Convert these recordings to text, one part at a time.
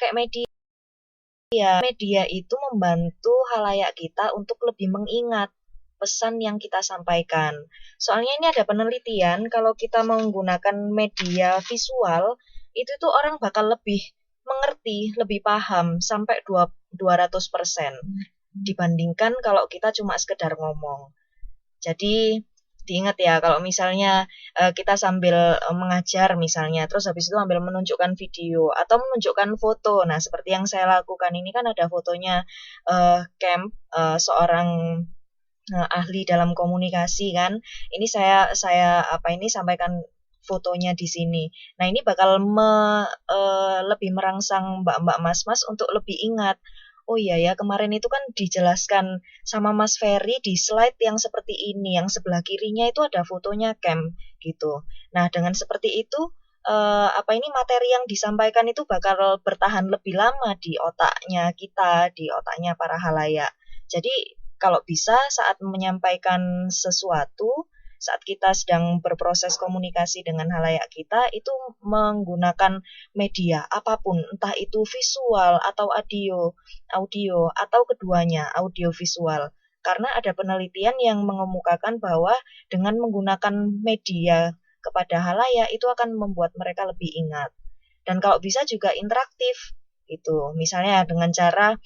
pakai media. Media itu membantu khalayak kita untuk lebih mengingat pesan yang kita sampaikan. Soalnya ini ada penelitian, kalau kita menggunakan media visual, itu tuh orang bakal lebih mengerti, lebih paham sampai 200% dibandingkan kalau kita cuma sekedar ngomong. Jadi diingat ya, kalau misalnya kita sambil mengajar misalnya, terus habis itu sambil menunjukkan video atau menunjukkan foto. Nah, seperti yang saya lakukan ini kan ada fotonya camp seorang ahli dalam komunikasi kan. Ini saya sampaikan fotonya di sini. Nah, ini bakal lebih merangsang mbak-mbak mas-mas untuk lebih ingat. Oh iya ya, kemarin itu kan dijelaskan sama Mas Ferry di slide yang seperti ini, yang sebelah kirinya itu ada fotonya camp gitu. Nah, dengan seperti itu ini materi yang disampaikan itu bakal bertahan lebih lama di otaknya kita, di otaknya para halayak. Jadi kalau bisa saat menyampaikan sesuatu, saat kita sedang berproses komunikasi dengan halayak kita, itu menggunakan media apapun, entah itu visual atau audio atau keduanya, audio visual. Karena ada penelitian yang mengemukakan bahwa dengan menggunakan media kepada halayak itu akan membuat mereka lebih ingat. Dan kalau bisa juga interaktif gitu. Misalnya dengan cara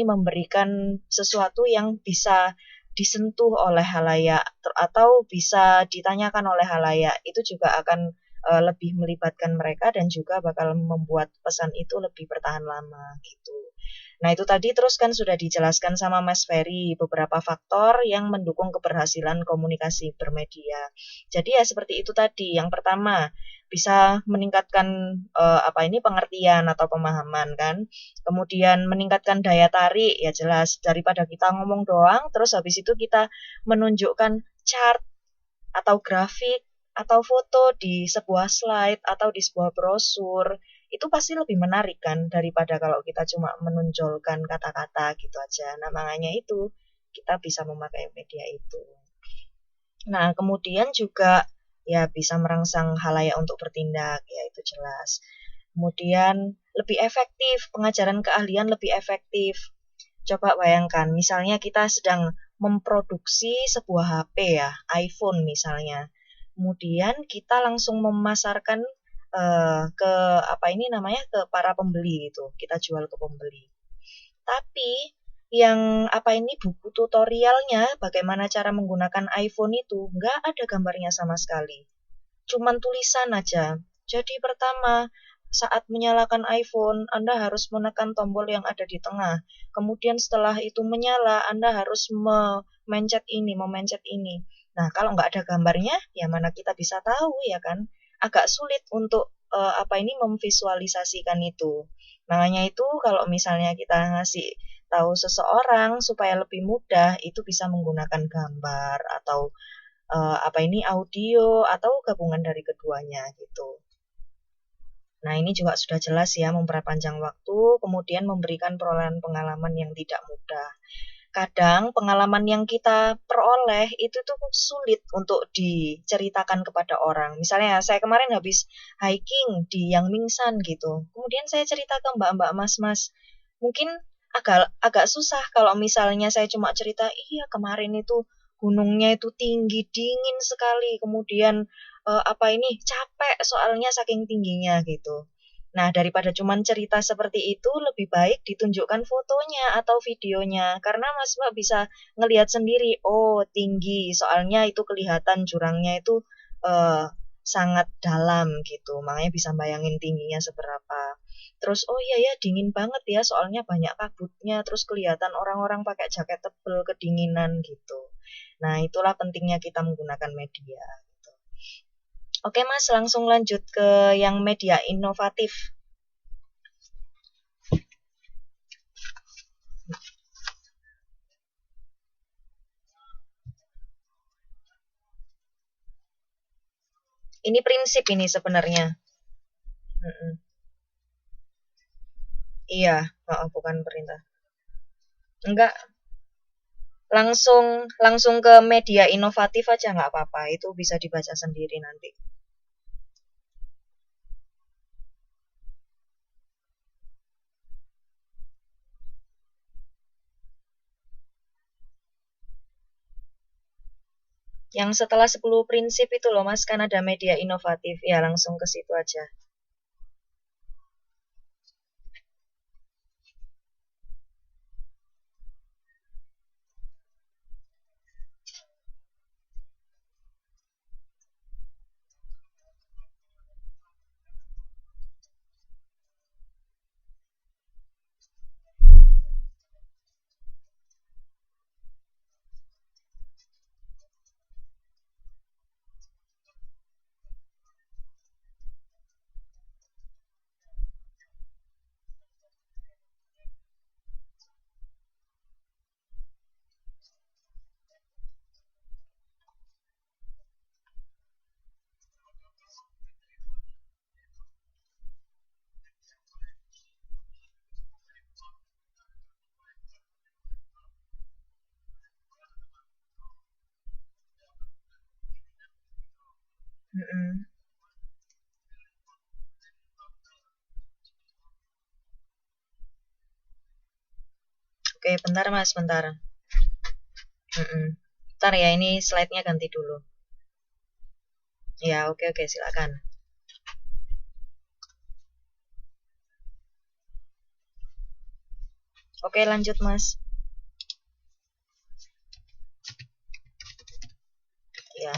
memberikan sesuatu yang bisa disentuh oleh halayak atau bisa ditanyakan oleh halayak, itu juga akan lebih melibatkan mereka dan juga bakal membuat pesan itu lebih bertahan lama gitu. Nah, itu tadi terus kan sudah dijelaskan sama Mas Ferry beberapa faktor yang mendukung keberhasilan komunikasi bermedia. Jadi ya seperti itu tadi. Yang pertama, bisa meningkatkan pengertian atau pemahaman kan. Kemudian meningkatkan daya tarik, ya jelas daripada kita ngomong doang terus habis itu kita menunjukkan chart atau grafik atau foto di sebuah slide atau di sebuah brosur, itu pasti lebih menarik kan daripada kalau kita cuma menonjolkan kata-kata gitu aja. Nah, makanya itu kita bisa memakai media itu. Nah, kemudian juga ya bisa merangsang halayak untuk bertindak, ya itu jelas. Kemudian lebih efektif, pengajaran keahlian lebih efektif. Coba bayangkan, misalnya kita sedang memproduksi sebuah HP ya, iPhone misalnya. Kemudian kita langsung memasarkan ke ke para pembeli gitu. Kita jual ke pembeli. Tapi yang buku tutorialnya bagaimana cara menggunakan iPhone itu nggak ada gambarnya sama sekali. Cuman tulisan aja. Jadi pertama, saat menyalakan iPhone, Anda harus menekan tombol yang ada di tengah. Kemudian setelah itu menyala, Anda harus memencet ini. Nah, kalau nggak ada gambarnya, ya mana kita bisa tahu ya kan? Agak sulit untuk memvisualisasikan itu. Makanya itu kalau misalnya kita ngasih tahu seseorang supaya lebih mudah, itu bisa menggunakan gambar atau audio atau gabungan dari keduanya gitu. Nah, ini juga sudah jelas ya, memperpanjang waktu, kemudian memberikan perolehan pengalaman yang tidak mudah. Kadang pengalaman yang kita peroleh itu tuh sulit untuk diceritakan kepada orang. Misalnya saya kemarin habis hiking di Yangmingshan gitu. Kemudian saya cerita ke mbak-mbak mas-mas. Mungkin agak susah kalau misalnya saya cuma cerita, iya kemarin itu gunungnya itu tinggi, dingin sekali. Kemudian capek soalnya saking tingginya gitu. Nah, daripada cuman cerita seperti itu, lebih baik ditunjukkan fotonya atau videonya. Karena Mas Mbak bisa ngelihat sendiri, oh tinggi, soalnya itu kelihatan jurangnya itu sangat dalam gitu. Makanya bisa bayangin tingginya seberapa. Terus, oh iya ya, dingin banget ya, soalnya banyak kabutnya. Terus kelihatan orang-orang pakai jaket tebal, kedinginan gitu. Nah, itulah pentingnya kita menggunakan media. Oke Mas, langsung lanjut ke yang media inovatif. Ini prinsip ini sebenarnya. Iya, bukan perintah. Enggak, langsung ke media inovatif aja nggak apa-apa. Itu bisa dibaca sendiri nanti. Yang setelah 10 prinsip itu loh Mas, kan ada media inovatif. Ya langsung ke situ aja. Mm-mm. Oke, bentar Mas, bentar. Mm-mm. Bentar ya, ini slide-nya ganti dulu. Ya, oke, oke, silakan. Oke, lanjut Mas. Ya,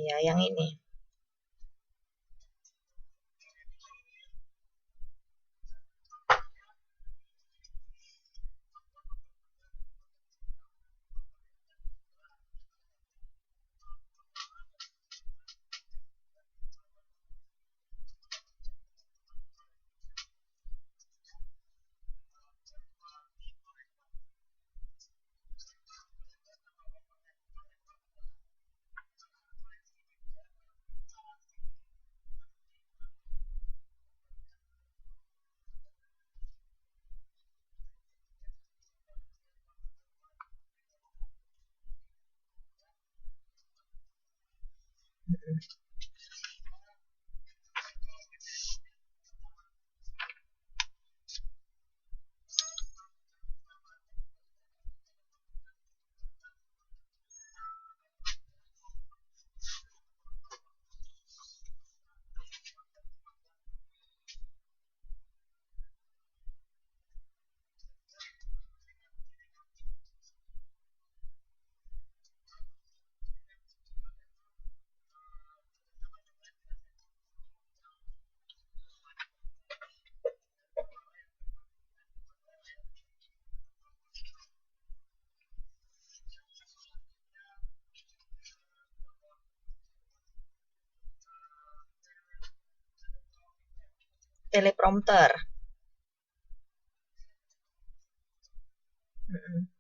ya yang ini. Mm-mm. Teleprompter. Mm-mm.